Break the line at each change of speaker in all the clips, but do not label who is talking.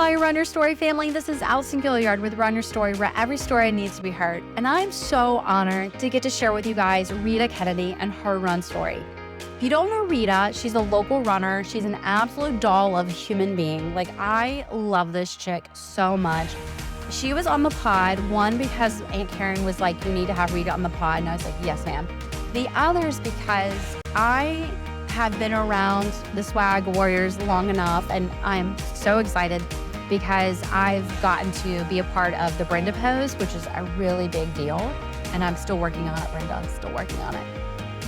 Hi, Run Your Story family. This is Allison Gilliard with Run Your Story, where every story needs to be heard. And I'm so honored to get to share with you guys Rita Kennedy and her run story. If you don't know Rita, she's a local runner. She's an absolute doll of a human being. Like, I love this chick so much. She was on the pod, one, because Aunt Karen was like, you need to have Rita on the pod. And I was like, yes, ma'am. The other is because I have been around the Swag Warriors long enough, and I'm so excited because I've gotten to be a part of the Brenda pose, which is a really big deal. And I'm still working on it, Brenda. I'm still working on it.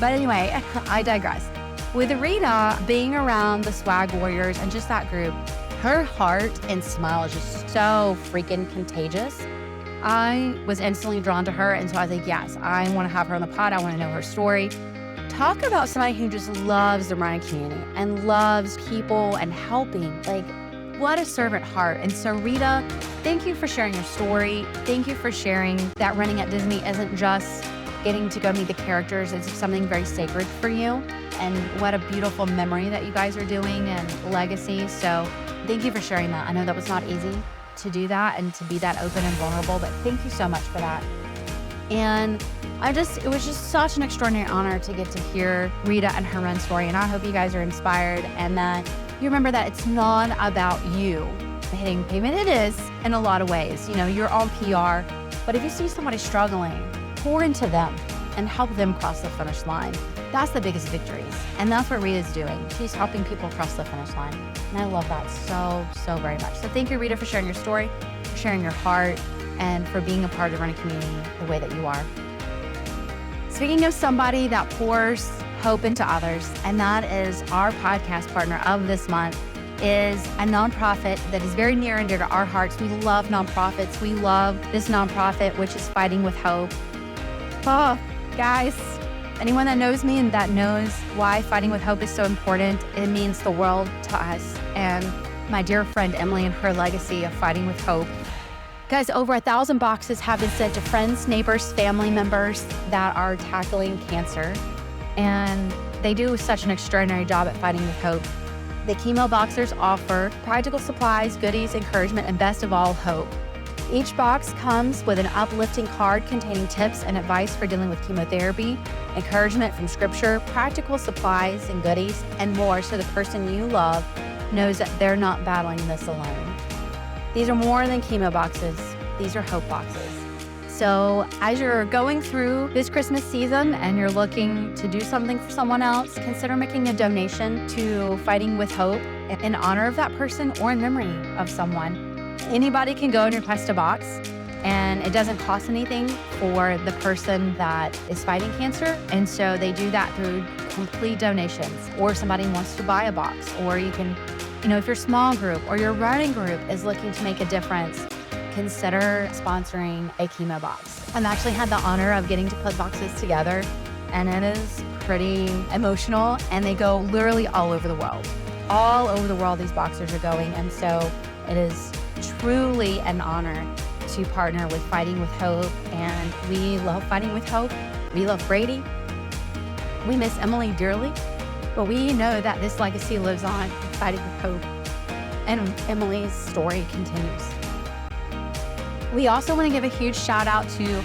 But anyway, I digress. With Rita being around the Swag Warriors and just that group, her heart and smile is just so freaking contagious. I was instantly drawn to her, and so I was like, yes, I want to have her on the pod. I want to know her story. Talk about somebody who just loves the running community and loves people and helping. Like, what a servant heart. And so Rita, thank you for sharing your story. Thank you for sharing that running at Disney isn't just getting to go meet the characters. It's something very sacred for you. And what a beautiful memory that you guys are doing and legacy. So thank you for sharing that. I know that was not easy to do that and to be that open and vulnerable, but thank you so much for that. And it was just such an extraordinary honor to get to hear Rita and her run story. And I hope you guys are inspired and that you remember that it's not about you hitting pavement. It is in a lot of ways. You know, you're on PR, but if you see somebody struggling, pour into them and help them cross the finish line. That's the biggest victories. And that's what Rita's doing. She's helping people cross the finish line. And I love that so, so very much. So thank you, Rita, for sharing your story, for sharing your heart, and for being a part of the running community the way that you are. Speaking of somebody that pours hope into others, and that is our podcast partner of this month, is a nonprofit that is very near and dear to our hearts. We love nonprofits. We love this nonprofit, which is Fighting with Hope. Oh, guys, anyone that knows me and that knows why Fighting with Hope is so important, it means the world to us. And my dear friend Emily and her legacy of Fighting with Hope. Guys, over 1,000 boxes have been sent to friends, neighbors, family members that are tackling cancer. And they do such an extraordinary job at Fighting with Hope. The chemo boxers offer practical supplies, goodies, encouragement, and best of all, hope. Each box comes with an uplifting card containing tips and advice for dealing with chemotherapy, encouragement from scripture, practical supplies and goodies, and more so the person you love knows that they're not battling this alone. These are more than chemo boxes. These are hope boxes. So as you're going through this Christmas season and you're looking to do something for someone else, consider making a donation to Fighting with Hope in honor of that person or in memory of someone. Anybody can go and request a box, and it doesn't cost anything for the person that is fighting cancer. And so they do that through complete donations, or somebody wants to buy a box, or you can, if your small group or your running group is looking to make a difference, consider sponsoring a chemo box. I've actually had the honor of getting to put boxes together, and it is pretty emotional, and they go literally all over the world. All over the world these boxers are going, and so it is truly an honor to partner with Fighting with Hope, and we love Fighting with Hope. We love Brady. We miss Emily dearly, but we know that this legacy lives on, Fighting with Hope, and Emily's story continues. We also want to give a huge shout out to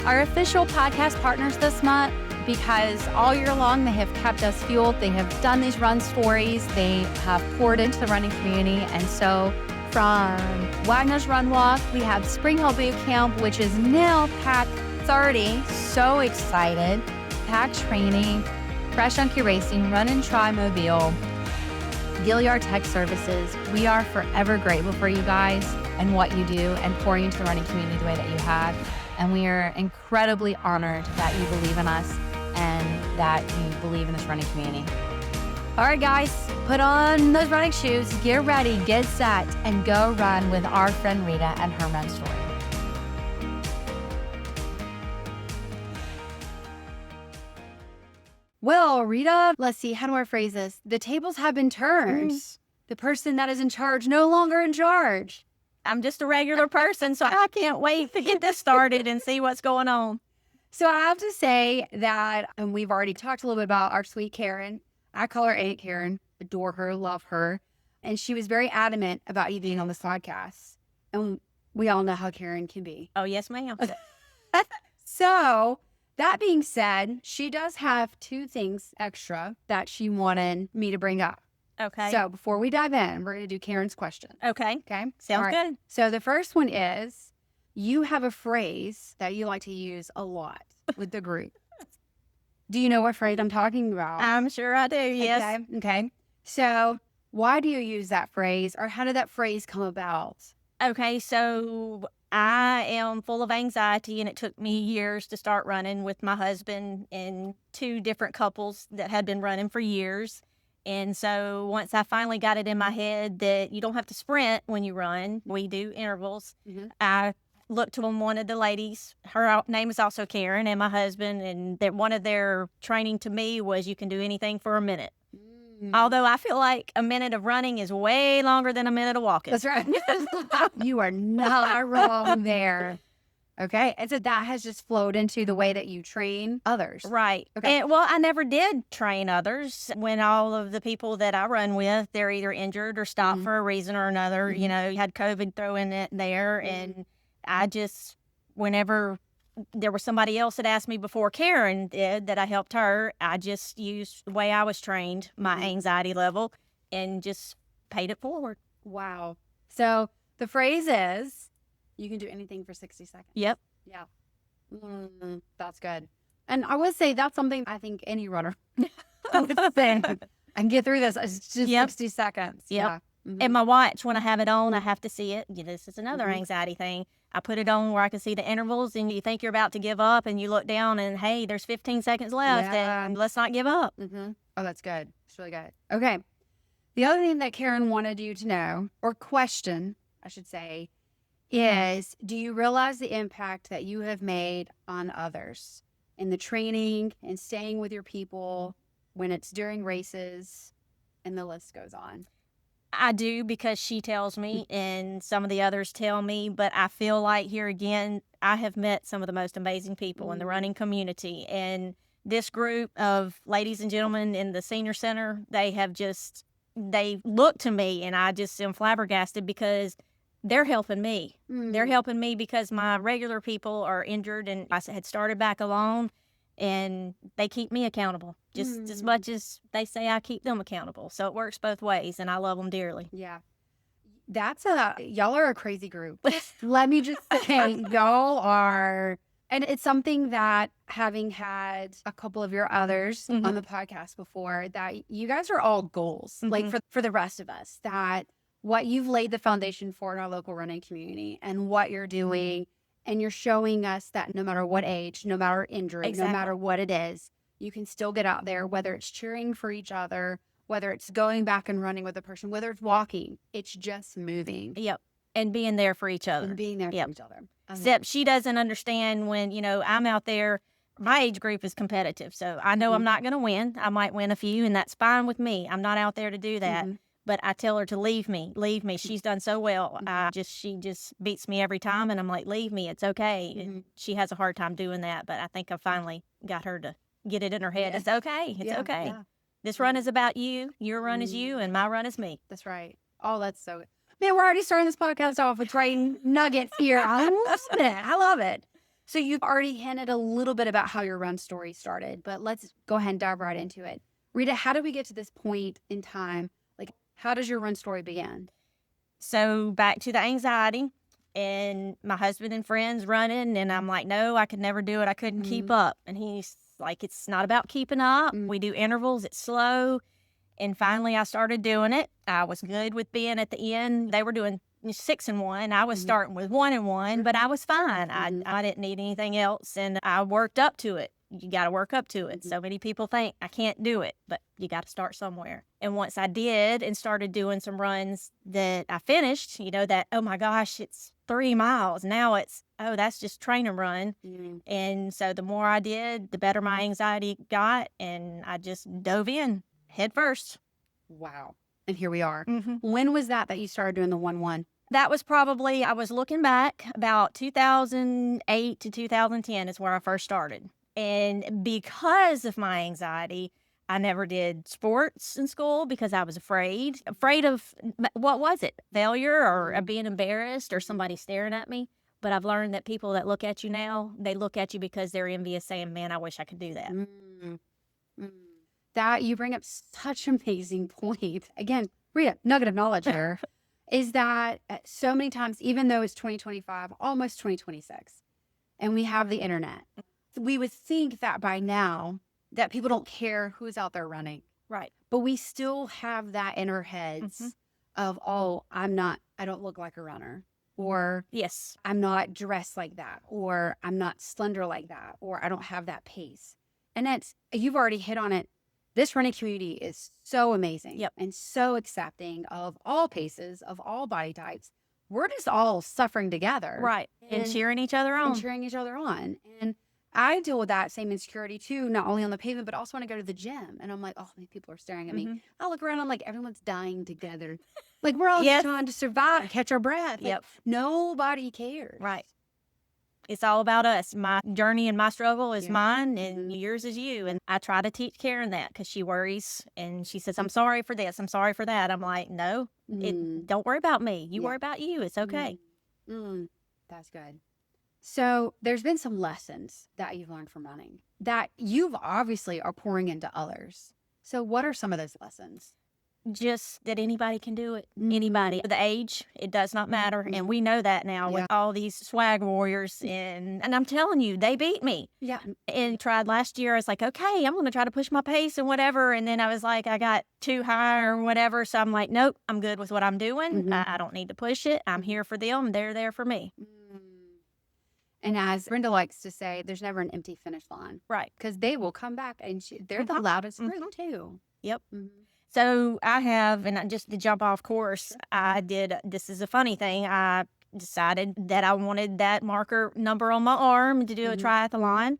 our official podcast partners this month, because all year long they have kept us fueled. They have done these run stories. They have poured into the running community. And so from Wagner's Run Walk, we have Spring Hill Boot Camp, which is now pack 30. So excited. Pack Training, Fresh Junkie Racing, Run and Try Mobile, Gilliard Tech Services. We are forever grateful for you guys and what you do and pouring into the running community the way that you have. And we are incredibly honored that you believe in us and that you believe in this running community. All right, guys, put on those running shoes, get ready, get set, and go run with our friend Rita and her run story. Well, Rita, let's see, how do I phrase this? The tables have been turned. The person that is in charge, no longer in charge.
I'm just a regular person, so I can't wait to get this started and see what's going on.
So I have to say that, and we've already talked a little bit about our sweet Karen. I call her Aunt Karen, adore her, love her. and she was very adamant about you being on this podcast. And we all know how Karen can be.
Oh, yes, ma'am.
So that being said, she does have 2 things extra that she wanted me to bring up.
Okay.
So before we dive in, we're going to do Karen's question.
Okay.
Okay?
Sounds
All right.
good.
So the first one is, you have a phrase that you like to use a lot with the group. Do you know what phrase I'm talking about?
I'm sure I do, yes.
Okay. So why do you use that phrase, or how did that phrase come about?
Okay, so I am full of anxiety, and it took me years to start running with my husband and 2 different couples that had been running for years. And so once I finally got it in my head that you don't have to sprint when you run, we do intervals, I looked to one of the ladies. Her name is also Karen, and my husband, and that one of their training to me was you can do anything for a minute. Although I feel like a minute of running is way longer than a minute of walking.
That's right. You are not wrong there. Okay. And so that has just flowed into the way that you train others.
Right.
Okay.
And, well, I never did train others. When all of the people that I run with, they're either injured or stopped for a reason or another. You know, you had COVID thrown in there. And I just, whenever there was somebody else that asked me before Karen did that I helped her, I just used the way I was trained, my anxiety level, and just paid it forward.
Wow. So the phrase is, you can do anything for 60 seconds.
Yep.
Yeah. That's good. And I would say that's something I think any runner would say. I can get through this. It's just 60 seconds.
Yep. Yeah. And my watch, when I have it on, I have to see it. This is another anxiety thing. I put it on where I can see the intervals, and you think you're about to give up, and you look down, and hey, there's 15 seconds left, and let's not give up.
Oh, that's good. It's really good. Okay. The other thing that Karen wanted you to know, or question, I should say, is, do you realize the impact that you have made on others in the training and staying with your people when it's during races, and the list goes on?
I do, because she tells me and some of the others tell me, but I feel like here again, I have met some of the most amazing people in the running community. And this group of ladies and gentlemen in the senior center, they look to me, and I just am flabbergasted because they're helping me. They're helping me because my regular people are injured, and I had started back alone, and they keep me accountable just as much as they say I keep them accountable. So it works both ways, and I love them dearly.
Yeah. Y'all are a crazy group. Let me just say, y'all are, and it's something that, having had a couple of your others on the podcast before, that you guys are all goals, like for the rest of us, that what you've laid the foundation for in our local running community and what you're doing. And you're showing us that no matter what age, no matter injury, no matter what it is, you can still get out there, whether it's cheering for each other, whether it's going back and running with a person, whether it's walking, it's just moving.
Yep. And being there for each other.
And being there for each other.
Except she doesn't understand when, I'm out there, my age group is competitive. So I know I'm not going to win. I might win a few, and that's fine with me. I'm not out there to do that. But I tell her to leave me. She's done so well. She just beats me every time, and I'm like, leave me. It's okay. She has a hard time doing that, but I think I finally got her to get it in her head. It's okay. It's okay. Yeah. This run is about you. Your run is you, and my run is me.
That's right. Oh, that's so good. Man, we're already starting this podcast off with trading nuggets here. I love it. I love it. So you've already hinted a little bit about how your run story started, but let's go ahead and dive right into it. Rita, how did we get to this point in time? How does your run story begin?
So back to the anxiety, and my husband and friends running, and I'm like, no, I could never do it. I couldn't keep up. And he's like, it's not about keeping up. We do intervals. It's slow. And finally, I started doing it. I was good with being at the end. They were doing 6 and 1. I was starting with 1 and 1, but I was fine. I didn't need anything else, and I worked up to it. You got to work up to it. So many people think I can't do it, but you got to start somewhere. And once I did and started doing some runs that I finished, that, oh my gosh, it's 3 miles. Now it's, oh, that's just train and run. And so the more I did, the better my anxiety got. And I just dove in head first.
Wow. And here we are. When was that you started doing the 1-1?
That was probably, I was looking back, about 2008 to 2010 is where I first started. And because of my anxiety, I never did sports in school because I was afraid of, what was it? Failure or being embarrassed or somebody staring at me. But I've learned that people that look at you now, they look at you because they're envious, saying, man, I wish I could do that.
That you bring up such an amazing point. Again, Rita, nugget of knowledge here is that so many times, even though it's 2025, almost 2026, and we have the internet, we would think that by now that people don't care who's out there running.
Right.
But we still have that in our heads of, oh, I don't look like a runner. Or
yes,
I'm not dressed like that, or I'm not slender like that, or I don't have that pace. And you've already hit on it. This running community is so amazing and so accepting of all paces, of all body types. We're just all suffering together.
Right. And cheering each other on.
And cheering each other on. And I deal with that same insecurity too, not only on the pavement, but also when I go to the gym. And I'm like, oh, people are staring at me. I look around, I'm like, everyone's dying together. Like, we're all trying to survive, catch our breath. Like, nobody cares.
Right. It's all about us. My journey and my struggle is mine, and yours is you. And I try to teach Karen that because she worries and she says, I'm sorry for this, I'm sorry for that. I'm like, no, don't worry about me. You worry about you. It's okay.
That's good. So there's been some lessons that you've learned from running that you've obviously are pouring into others. So what are some of those lessons?
Just that anybody can do it. Anybody. The age, it does not matter. And we know that now with all these swag warriors. And I'm telling you, they beat me. Yeah. And tried last year. I was like, okay, I'm going to try to push my pace and whatever. And then I was like, I got too high or whatever. So I'm like, nope, I'm good with what I'm doing. I don't need to push it. I'm here for them. They're there for me.
And as Brenda likes to say, there's never an empty finish line.
Right.
Because they will come back and they're the loudest group too.
Yep. So I have, and just to jump off course, this is a funny thing. I decided that I wanted that marker number on my arm to do a triathlon.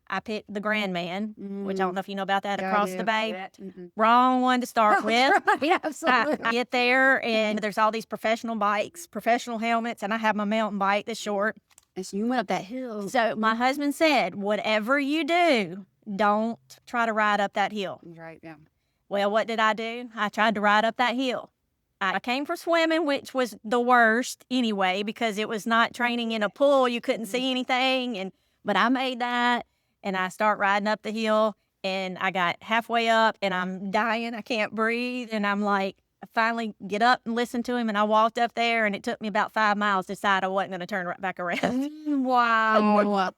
I picked the Grandman, which I don't know if you know about that, across the bay. Wrong one to start with.
Yeah, absolutely.
I get there and there's all these professional bikes, professional helmets, and I have my mountain bike that's short.
And so you went up that hill.
So my husband said, whatever you do, don't try to ride up that hill.
Right, yeah.
Well, what did I do? I tried to ride up that hill. I came for swimming, which was the worst anyway, because it was not training in a pool. You couldn't see anything. But I made that, and I start riding up the hill, and I got halfway up, and I'm dying. I can't breathe. And I'm like, I finally get up and listen to him, and I walked up there, and it took me about 5 miles to decide I wasn't going to turn right back around.
Wow.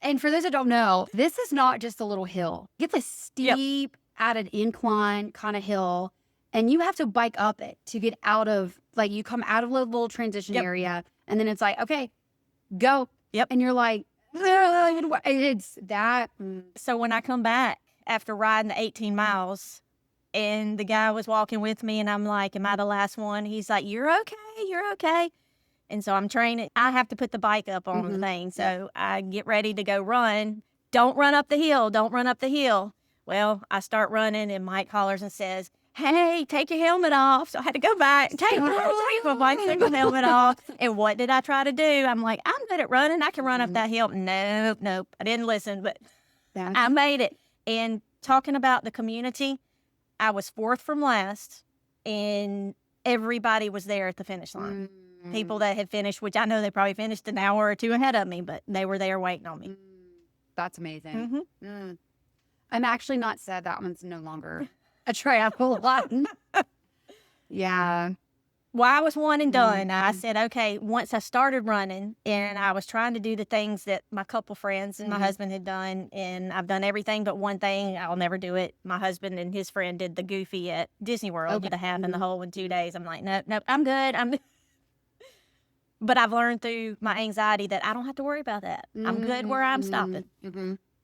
And for those that don't know, this is not just a little hill. It's a steep, at an incline kind of hill, and you have to bike up it to get out of, like, you come out of a little transition area, and then it's like, okay, go. And you're like, it's that.
So when I come back after riding the 18 miles, and the guy was walking with me, and I'm like, am I the last one? He's like, you're okay. And so I'm training. I have to put the bike up on the thing. So I get ready to go run. Don't run up the hill. Well, I start running, and Mike hollers and says, hey, take your helmet off. So I had to go back and take my helmet off. And what did I try to do? I'm like, I'm good at running. I can run up that hill. Nope. I didn't listen, but I made it. And talking about the community, I was fourth from last, and everybody was there at the finish line. People that had finished, which I know they probably finished an hour or two ahead of me, but they were there waiting on me.
That's amazing. I'm actually not sad that one's no longer a triathlon. Yeah.
Well, I was one and done. I said, okay, once I started running, and I was trying to do the things that my couple friends and my husband had done, and I've done everything but one thing. I'll never do it. My husband and his friend did the Goofy at Disney World, the half in the hole in 2 days. I'm like, nope, I'm good. But I've learned through my anxiety that I don't have to worry about that. I'm good where I'm stopping.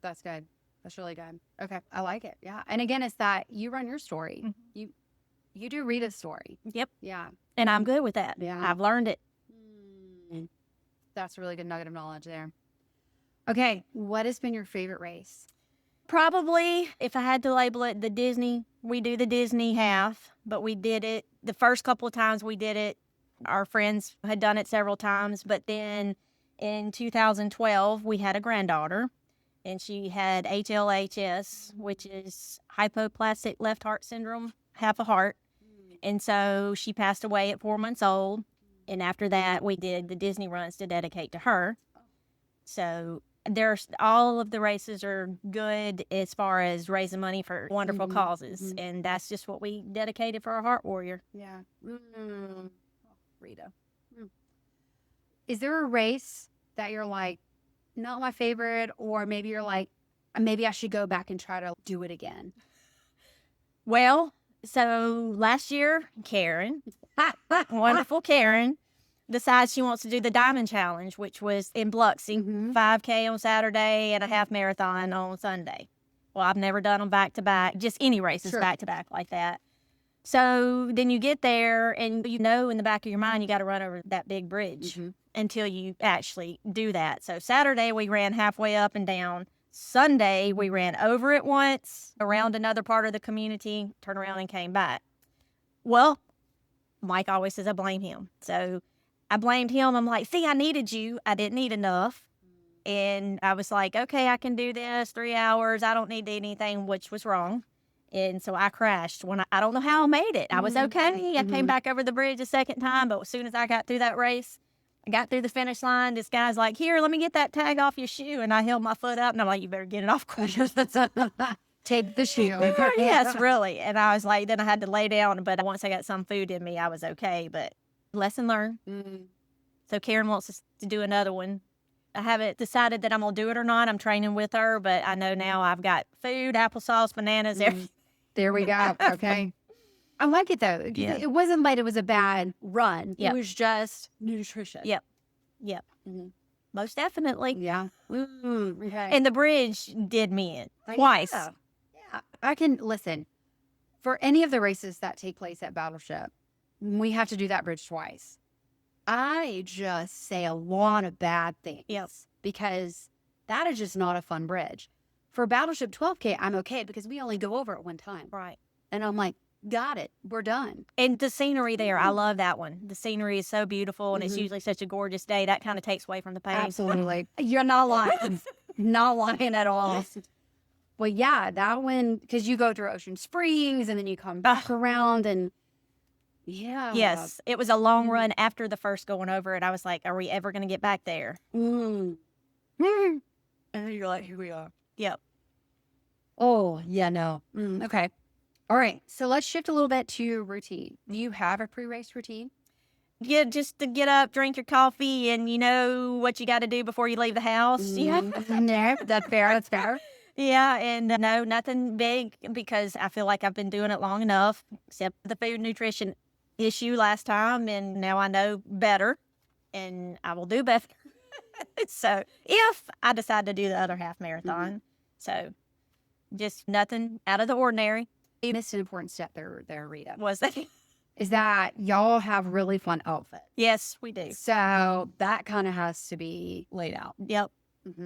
That's good. That's really good. Okay. I like it. Yeah. And again, it's that you run your story. You do Rita's story.
Yep.
Yeah.
And I'm good with that.
Yeah.
I've learned it.
That's a really good nugget of knowledge there. Okay. What has been your favorite race?
Probably, if I had to label it, we do the Disney half, but we did it the first couple of times we did it. Our friends had done it several times, but then in 2012, we had a granddaughter. and she had HLHS, which is hypoplastic left heart syndrome, half a heart. And so she passed away at 4 months old. And after that, we did the Disney runs to dedicate to her. So there's all of the races are good as far as raising money for wonderful causes. And that's just what we dedicated for our heart warrior.
Yeah. Rita. Is there a race that you're like, not my favorite, or maybe you're like, maybe I should go back and try to do it again?
Well, so last year, Karen, wonderful Karen, decides she wants to do the Diamond Challenge, which was in Biloxi, 5K on Saturday and a half marathon on Sunday. Well, I've never done them back to back, just any races back to back like that. So then you get there and you know in the back of your mind you got to run over that big bridge until you actually do that. So Saturday we ran halfway up and down. Sunday we ran over it once, around another part of the community, turned around and came back. Well, Mike always says I blame him. So I blamed him. I'm like, see, I needed you. I didn't need enough. And I was like, okay, I can do this 3 hours. I don't need anything, which was wrong. And so I crashed when I don't know how I made it. I was okay. I came back over the bridge a second time, but as soon as I got through that race, I got through the finish line. This guy's like, here, let me get that tag off your shoe. And I held my foot up and I'm like, you better get it off quick.
Take the shoe.
Yes, really. And I was like, then I had to lay down. But once I got some food in me, I was okay. But lesson learned. So Karen wants us to do another one. I haven't decided that I'm going to do it or not. I'm training with her, but I know now I've got food, applesauce, bananas, everything.
There we go. Okay. I like it though.
Yeah.
It wasn't like it was a bad run.
Yep.
It was just nutrition.
Yep. Most definitely.
Yeah. Okay.
And the bridge did me in twice.
Yeah. I can listen. For any of the races that take place at Battleship, we have to do that bridge twice. I just say a lot of bad things.
Yep.
Because that is just not a fun bridge. For Battleship 12K, I'm okay because we only go over it one time.
Right.
And I'm like, got it. We're done.
And the scenery there, I love that one. The scenery is so beautiful, and it's usually such a gorgeous day. That kind of takes away from the pain.
Absolutely. You're not lying. Not lying at all. Well, yeah, that one, because you go through Ocean Springs and then you come back around and yeah.
Yes. It was a long run after the first going over it. I was like, are we ever going to get back there?
And then you're like, here we are.
Yep.
Oh, yeah, no. Okay. All right. So let's shift a little bit to your routine. Do you have a pre-race routine?
Yeah, just to get up, drink your coffee, and you know what you got to do before you leave the house. Yeah.
No, that's fair. That's fair.
Yeah, and no, nothing big because I feel like I've been doing it long enough, except the food nutrition issue last time, and now I know better, and I will do better. So if I decide to do the other half marathon, so just nothing out of the ordinary.
You missed an important step there, Rita.
Was that?
Is that y'all have really fun outfits.
Yes, we do.
So that kind of has to be laid out.
Yep.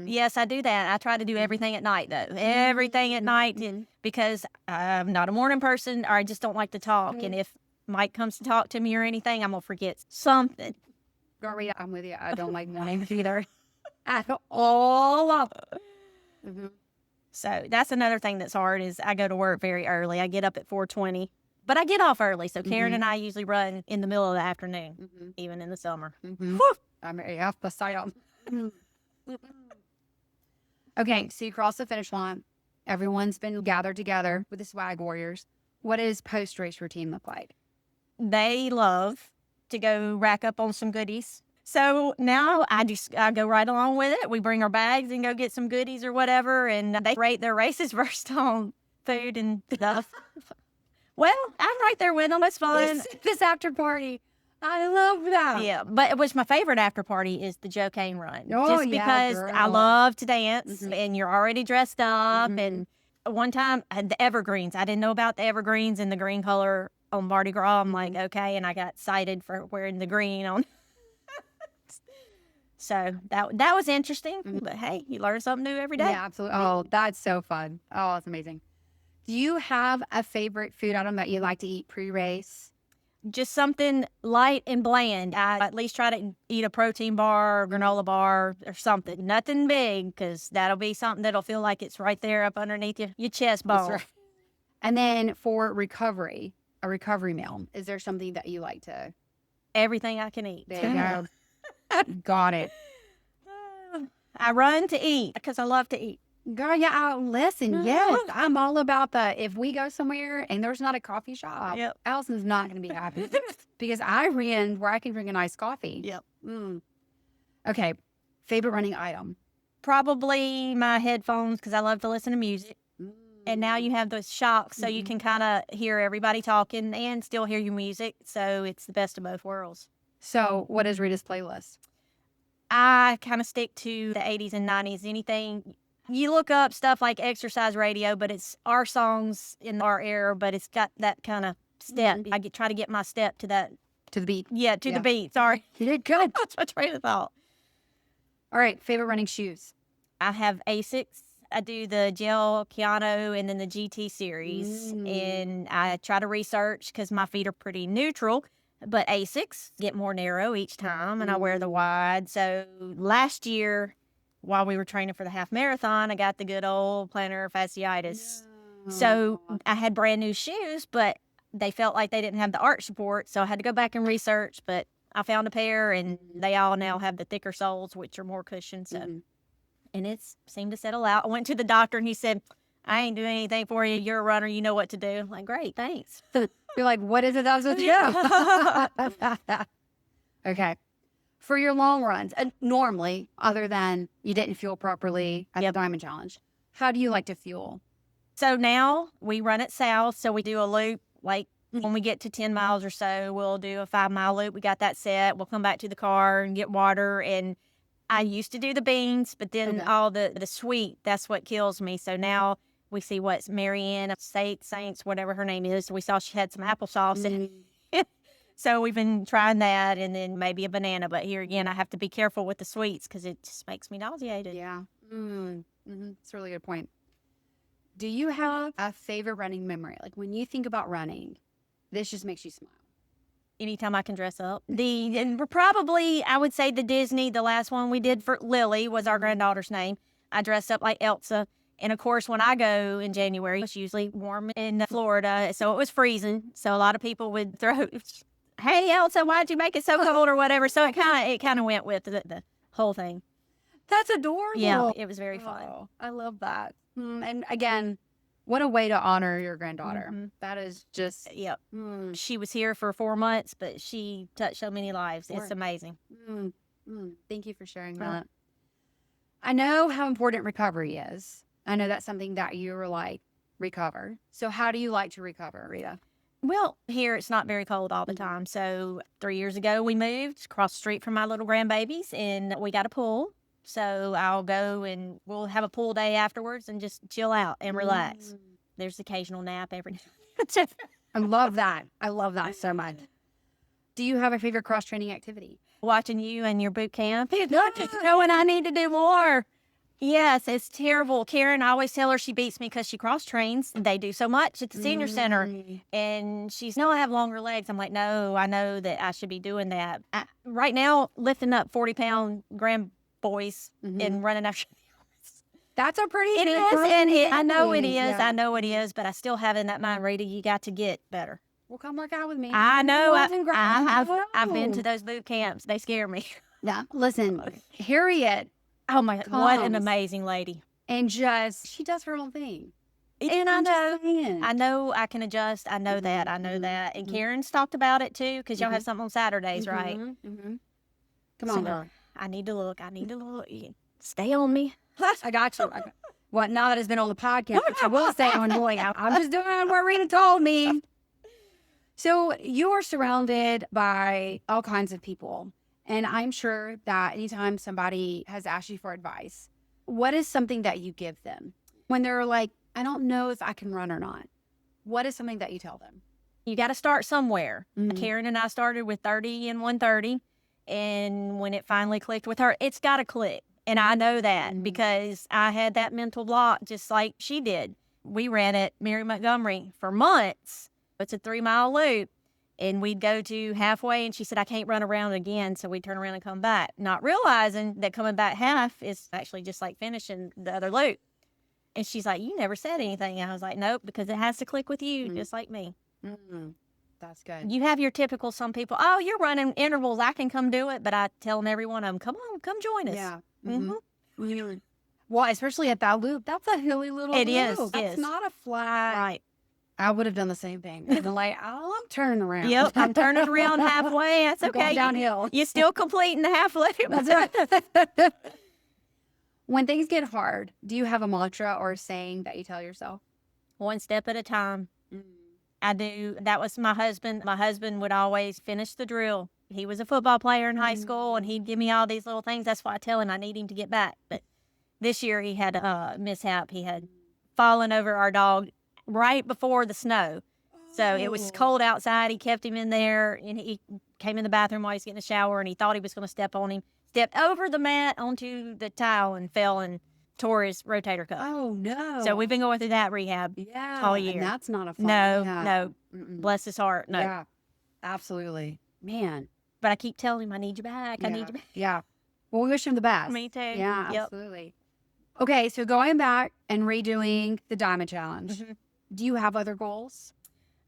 Yes, I do that. I try to do everything at night, though. Everything at night because I'm not a morning person or I just don't like to talk. And if Mike comes to talk to me or anything, I'm going to forget something.
Rita, I'm with you. I don't like mornings either. At all.
So that's another thing that's hard is I go to work very early. I get up at 4:20, but I get off early. So Karen and I usually run in the middle of the afternoon, even in the summer.
I'm off the side. Okay, so you cross the finish line. Everyone's been gathered together with the swag warriors. What does post-race routine look like?
They love to go rack up on some goodies. So now I go right along with it. We bring our bags and go get some goodies or whatever, and they rate their races first on food and stuff. Well, I'm right there with them. It's fun.
This after party. I love that.
Yeah, but it was my favorite after party is the Joe Kane run.
Oh,
just
yeah,
because
girl.
I love to dance and you're already dressed up. And one time I had the evergreens. I didn't know about the evergreens and the green color on Mardi Gras. I'm like, okay, and I got excited for wearing the green on. So that was interesting. But hey, you learn something new every day.
Yeah, absolutely. Oh, that's so fun. Oh, it's amazing. Do you have a favorite food item that you like to eat pre-race?
just something light and bland. I at least try to eat a protein bar or granola bar or something. Nothing big, because that'll be something that'll feel like it's right there up underneath your chest bone.
Right. And then for recovery, a recovery meal, is there something that you like to?
Everything I can eat.
There you go. Got it.
I run to eat because I love to eat.
Girl, yeah, listen, yes, I'm all about if we go somewhere and there's not a coffee shop,
Yep.
Allison's not going to be happy because I ran where I can drink a nice coffee.
Yep.
Okay, favorite running item?
Probably my headphones, because I love to listen to music. And now you have those shocks, so you can kind of hear everybody talking and still hear your music. So it's the best of both worlds.
So what is Rita's playlist?
I kind of stick to the 80s and 90s. Anything you look up, stuff like exercise radio, but it's our songs in our era, but it's got that kind of step. I try to get my step to that.
To the beat.
Yeah, to the beat. Sorry.
You did good.
That's my train of thought.
All right, favorite running shoes?
I have Asics. I do the gel Keanu and then the GT series. And I try to research because my feet are pretty neutral. But Asics get more narrow each time, and I wear the wide. So last year, while we were training for the half marathon, I got the good old plantar fasciitis. So I had brand new shoes, but they felt like they didn't have the arch support. So I had to go back and research, but I found a pair, and they all now have the thicker soles, which are more cushioned. So, and it seemed to settle out. I went to the doctor, and he said, I ain't doing anything for you. You're a runner. You know what to do. I'm like, great, thanks.
You're like, what is it that was with you? Okay. For your long runs, normally, other than you didn't fuel properly at the Diamond Challenge, how do you like to fuel?
So now we run it south. So we do a loop, like when we get to 10 miles or so, we'll do a 5-mile loop. We got that set. We'll come back to the car and get water. And I used to do the beans, but then all the sweet, that's what kills me. So now we see what's Marianne, Saints, whatever her name is. We saw she had some applesauce in it. So we've been trying that, and then maybe a banana. But here again, I have to be careful with the sweets because it just makes me nauseated.
Yeah. That's a really good point. Do you have a favorite running memory? Like when you think about running, this just makes you smile.
Anytime I can dress up. And we're probably, I would say the Disney, the last one we did for Lily was our granddaughter's name. I dressed up like Elsa. And of course, when I go in January, it's usually warm in Florida. So it was freezing. So a lot of people would throw, hey, Elsa, why'd you make it so cold or whatever? So it kind of went with the whole thing.
That's adorable.
Yeah, it was very fun.
Oh, I love that. And again, what a way to honor your granddaughter. That is just...
Yep. She was here for 4 months, but she touched so many lives. It's amazing.
Thank you for sharing that. I know how important recovery is. I know that's something that you were like, recover. So how do you like to recover, Rita?
Well, here it's not very cold all the time. So 3 years ago, we moved across the street from my little grandbabies, and we got a pool. So I'll go and we'll have a pool day afterwards and just chill out and relax. There's occasional nap every now.
I love that. I love that so much. Do you have a favorite cross-training activity?
Watching you and your boot camp. Knowing I need to do more. Yes, it's terrible. Karen, I always tell her she beats me because she cross-trains. They do so much at the senior center. And she's, no, I have longer legs. I'm like, no, I know that I should be doing that. Right now, lifting up 40-pound grand boys and running after
that's a pretty
it is, and I know it is. Yeah. I know it is, but I still have in that mind, Rita, you got to get better.
Well, come work out with me.
I know. I've been to those boot camps. They scare me.
Yeah. Listen, Harriet.
Oh my God, what an amazing lady.
And she does her own thing.
And I know I can adjust. I know that. And Karen's talked about it too, because y'all have something on Saturdays, right?
Come on, girl.
I need to look. Stay on me.
I got you. What, now that it's been on the podcast, I will stay on boy. I'm just doing what Rita told me. So you are surrounded by all kinds of people. And I'm sure that anytime somebody has asked you for advice, what is something that you give them? When they're like, I don't know if I can run or not. What is something that you tell them?
You got to start somewhere. Karen and I started with 30 and 130. And when it finally clicked with her, it's got to click. And I know that because I had that mental block just like she did. We ran at Mary Montgomery for months. It's a 3-mile loop. And we'd go to halfway, and she said, I can't run around again. So we'd turn around and come back, not realizing that coming back half is actually just like finishing the other loop. And she's like, you never said anything. And I was like, nope, because it has to click with you, just like me.
That's good.
You have your typical, some people, oh, you're running intervals, I can come do it. But I tell them, every one of them, come on, come join us.
Yeah. Well, especially at that loop, that's a hilly little
It
loop.
is.
That's not a flat.
Right.
I would have done the same thing. I'd been like, oh, I'm turning around.
Yep, I'm turning around halfway. That's
I'm
okay.
going downhill.
You're still completing the half loop.
That's right. When things get hard, do you have a mantra or a saying that you tell yourself?
One step at a time. I do. That was my husband. My husband would always finish the drill. He was a football player in high school, and he'd give me all these little things. That's why I tell him I need him to get back. But this year he had a mishap. He had fallen over our dog right before the snow. So it was cold outside. He kept him in there, and he came in the bathroom while he was getting a shower, and he thought he was going to step on him. Stepped over the mat onto the tile and fell and tore his rotator cuff.
Oh, no.
So we've been going through that rehab all year.
And that's not a fun.
No. Bless his heart. No.
Yeah, absolutely. Man.
But I keep telling him, I need you back. I need you back.
Yeah. Well, we wish him the best.
Me too.
Yeah,
Yep.
absolutely. Okay, so going back and redoing the Diamond Challenge, do you have other goals?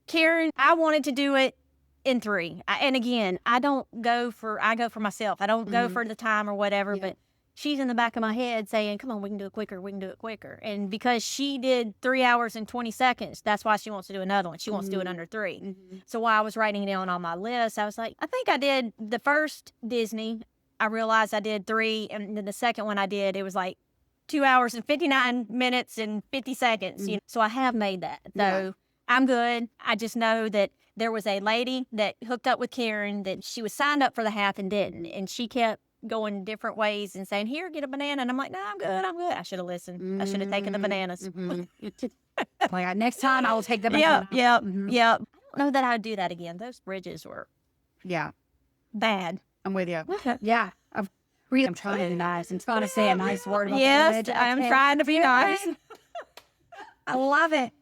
Karen, I wanted to do it in 3. And again, I go for myself. I don't go for the time or whatever, but she's in the back of my head saying, come on, we can do it quicker. We can do it quicker. And because she did 3 hours and 20 seconds, that's why she wants to do another one. She wants to do it under 3. So while I was writing it down on my list, I was like, I think I did the first Disney. I realized I did 3. And then the second one I did, it was like 2 hours and 59 minutes and 50 seconds. You know? So I have made that. So I'm good. I just know that there was a lady that hooked up with Karen that she was signed up for the half and didn't. And she kept going different ways and saying, here, get a banana. And I'm like, no, I'm good. I should have listened. I should have taken the bananas.
Like, next time I will take the banana.
Yep. I don't know that I'd do that again. Those bridges were bad.
I'm with you. Yeah. I'm trying to be nice. I'm trying to say a nice word about
yes,
the bridge.
I'm trying to be nice.
I love it.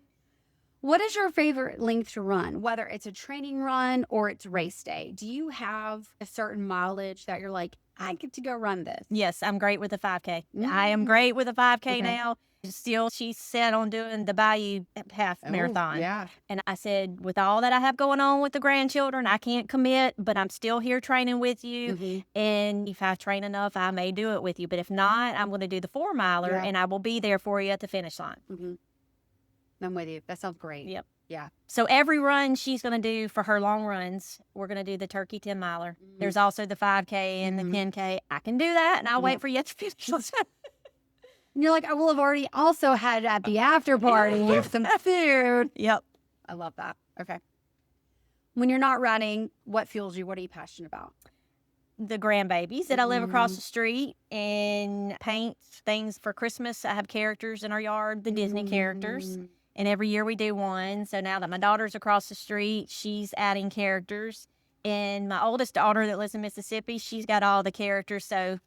What is your favorite length to run, whether it's a training run or it's race day? Do you have a certain mileage that you're like, I get to go run this?
Yes, I'm great with a 5K. I am great with a 5K now. Still, she's set on doing the Bayou half marathon.
Yeah.
And I said, with all that I have going on with the grandchildren, I can't commit, but I'm still here training with you. And if I train enough, I may do it with you. But if not, I'm going to do the 4-miler, and I will be there for you at the finish line.
I'm with you. That sounds great.
Yep.
Yeah.
So every run she's going to do for her long runs, we're going to do the turkey 10-miler. There's also the 5K and the 10K. I can do that, and I'll wait for you at the finish line.
And you're like, I will have already also had at the after party with some food.
Yep.
I love that. Okay. When you're not running, what fuels you? What are you passionate about?
The grandbabies that I live across the street, and paint things for Christmas. I have characters in our yard, the Disney characters. And every year we do one. So now that my daughter's across the street, she's adding characters. And my oldest daughter that lives in Mississippi, she's got all the characters. So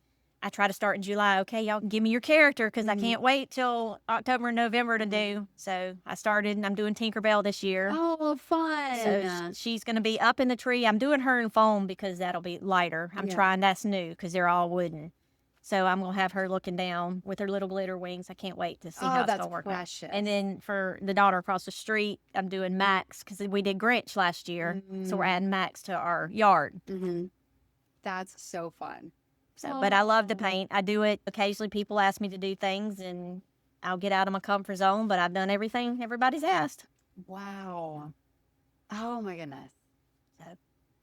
I try to start in July. Okay, y'all give me your character because I can't wait till October and November to do. So I started, and I'm doing Tinkerbell this year.
Oh, fun.
So she's going to be up in the tree. I'm doing her in foam because that'll be lighter. I'm trying, that's new because they're all wooden. So I'm going to have her looking down with her little glitter wings. I can't wait to see how it's going to work out. And then for the daughter across the street, I'm doing Max because we did Grinch last year. So we're adding Max to our yard.
That's so fun.
So, but I love to paint. I do it. Occasionally people ask me to do things, and I'll get out of my comfort zone, but I've done everything everybody's asked.
Wow. Oh, my goodness.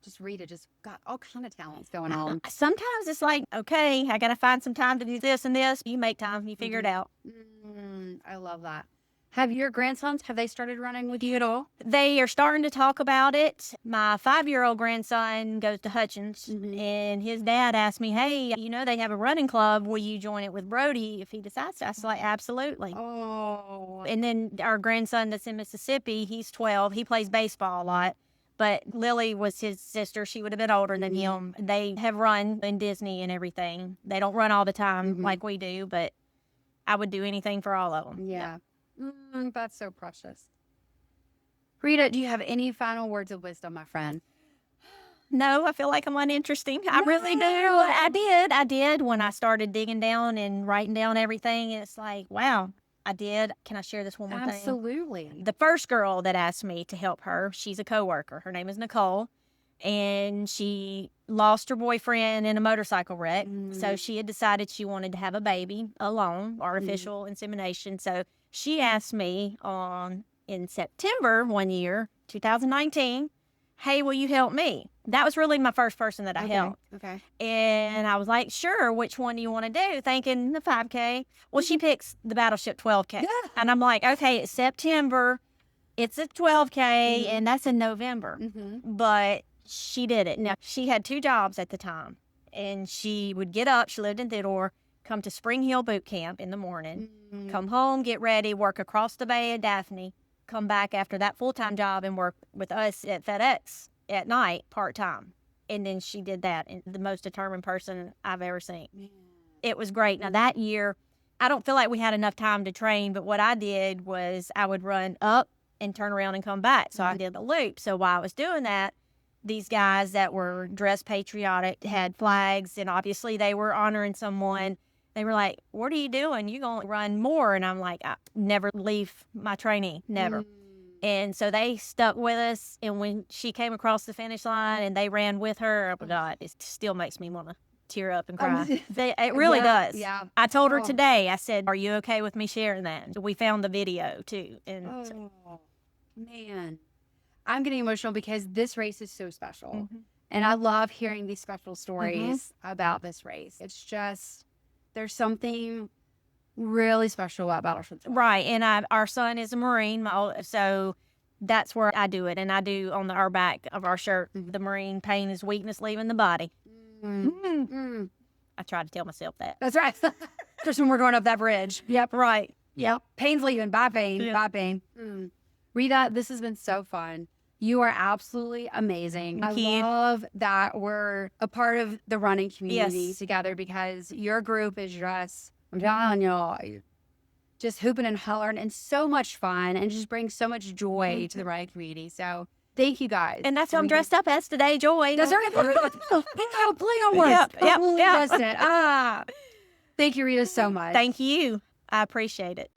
Just Rita just got all kind of talents going on.
Sometimes it's like, okay, I got to find some time to do this and this. You make time and you figure it out.
I love that. Have your grandsons, have they started running with you at all?
They are starting to talk about it. My 5-year-old grandson goes to Hutchins, and his dad asked me, hey, you know, they have a running club. Will you join it with Brody if he decides to? I was like, absolutely.
Oh.
And then our grandson that's in Mississippi, he's 12. He plays baseball a lot. But Lily was his sister. She would have been older than him. They have run in Disney and everything. They don't run all the time like we do, but I would do anything for all of them.
Yeah. That's so precious. Rita, do you have any final words of wisdom, my friend?
No, I feel like I'm uninteresting. I really do. I did when I started digging down and writing down everything. It's like, wow, I did. Can I share this one more thing?
Absolutely.
The first girl that asked me to help her, she's a coworker. Her name is Nicole, and she lost her boyfriend in a motorcycle wreck. So she had decided she wanted to have a baby alone, artificial insemination. So she asked me in September one year, 2019, hey, will you help me? That was really my first person that I helped.
Okay.
And I was like, sure, which one do you want to do? Thinking the 5K. Well, she picks the Battleship 12K.
Yeah.
And I'm like, okay, it's September. It's a 12K, and that's in November. But she did it. Now, she had 2 jobs at the time. And she would get up, she lived in Theodore, come to Spring Hill Boot Camp in the morning, come home, get ready, work across the bay at Daphne, come back after that full-time job and work with us at FedEx at night, part-time. And then she did that, and the most determined person I've ever seen. It was great. Now, that year, I don't feel like we had enough time to train, but what I did was I would run up and turn around and come back. So I did the loop. So while I was doing that, these guys that were dressed patriotic had flags, and obviously they were honoring someone. They were like, what are you doing? You're going to run more. And I'm like, I never leave my training, never. And so they stuck with us. And when she came across the finish line and they ran with her, oh my God, it still makes me want to tear up and cry. It really does.
Yeah.
I told her today, I said, are you okay with me sharing that? We found the video too. And
man, I'm getting emotional because this race is so special. And I love hearing these special stories about this race. It's just, there's something really special about Battleship.
Right. And our son is a Marine. So that's where I do it. And I do on our back of our shirt, the Marine pain is weakness leaving the body. I try to tell myself that.
That's right. Just when we're going up that bridge.
Yep. Right.
Yep. Pain's leaving. Bye, pain.
Yeah.
Bye, pain. Rita, this has been so fun. You are absolutely amazing.
Thank you.
I love that we're a part of the running community together, because your group is just, I'm telling you, just hooping and hollering and so much fun, and just brings so much joy to the running community. So thank you guys.
And that's what I'm dressed up as today, Joy.
That's right. Play on words.
Yep.
Thank you, Rita, so much.
Thank you. I appreciate it.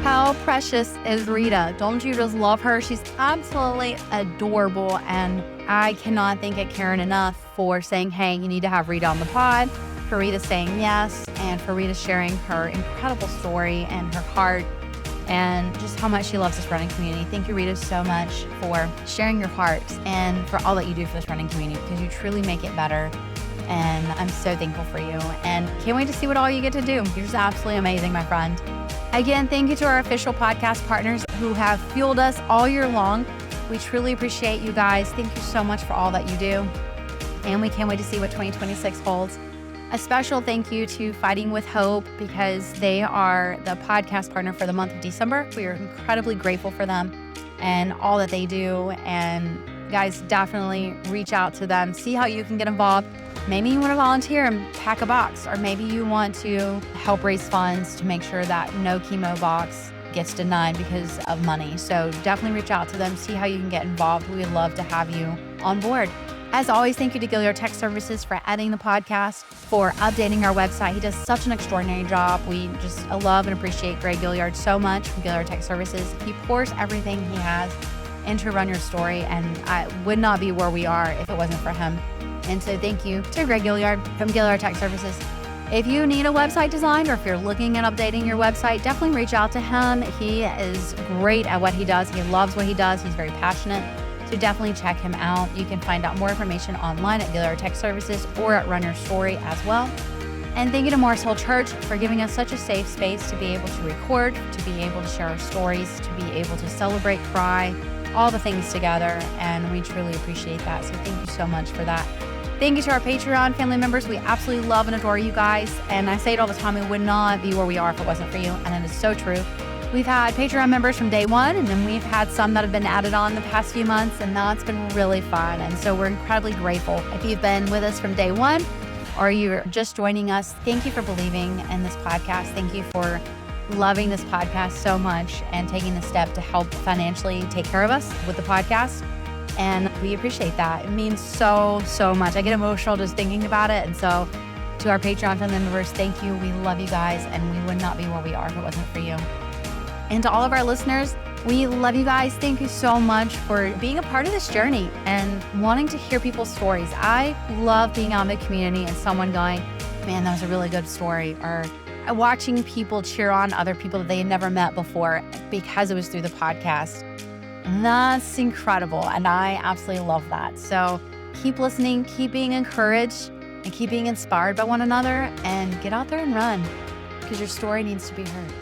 How precious is Rita? Don't you just love her? She's absolutely adorable, and I cannot thank Karen enough for saying, hey, you need to have Rita on the pod, for Rita saying yes, and for Rita sharing her incredible story and her heart and just how much she loves this running community. Thank you, Rita, so much for sharing your heart and for all that you do for this running community, because you truly make it better. And I'm so thankful for you, and can't wait to see what all you get to do. You're just absolutely amazing, my friend. Again, thank you to our official podcast partners who have fueled us all year long. We truly appreciate you guys. Thank you so much for all that you do. And we can't wait to see what 2026 holds. A special thank you to Fighting with Hope, because they are the podcast partner for the month of December. We are incredibly grateful for them and all that they do. And guys, definitely reach out to them. See how you can get involved. Maybe you want to volunteer and pack a box, or maybe you want to help raise funds to make sure that no chemo box gets denied because of money. So definitely reach out to them, see how you can get involved. We would love to have you on board. As always, thank you to Gilliard Tech Services for editing the podcast, for updating our website. He does such an extraordinary job. We just love and appreciate Greg Gilliard so much from Gilliard Tech Services. He pours everything he has into Run Your Story, and I would not be where we are if it wasn't for him. And so thank you to Greg Gilliard from Gilliard Tech Services. If you need a website designed, or if you're looking at updating your website, definitely reach out to him. He is great at what he does. He loves what he does. He's very passionate. So definitely check him out. You can find out more information online at Gilliard Tech Services or at Run Your Story as well. And thank you to Morris Hill Church for giving us such a safe space to be able to record, to be able to share our stories, to be able to celebrate, cry, all the things together. And we truly appreciate that. So thank you so much for that. Thank you to our Patreon family members. We absolutely love and adore you guys. And I say it all the time, we would not be where we are if it wasn't for you. And it is so true. We've had Patreon members from day one, and then we've had some that have been added on the past few months, and that's been really fun. And so we're incredibly grateful. If you've been with us from day one, or you're just joining us, thank you for believing in this podcast. Thank you for loving this podcast so much and taking the step to help financially take care of us with the podcast. And we appreciate that. It means so, so much. I get emotional just thinking about it. And so to our Patreon family members, thank you. We love you guys, and we would not be where we are if it wasn't for you. And to all of our listeners, we love you guys. Thank you so much for being a part of this journey and wanting to hear people's stories. I love being out in the community and someone going, man, that was a really good story, or watching people cheer on other people that they had never met before because it was through the podcast. That's incredible, and I absolutely love that. So keep listening, keep being encouraged, and keep being inspired by one another, and get out there and run, because your story needs to be heard.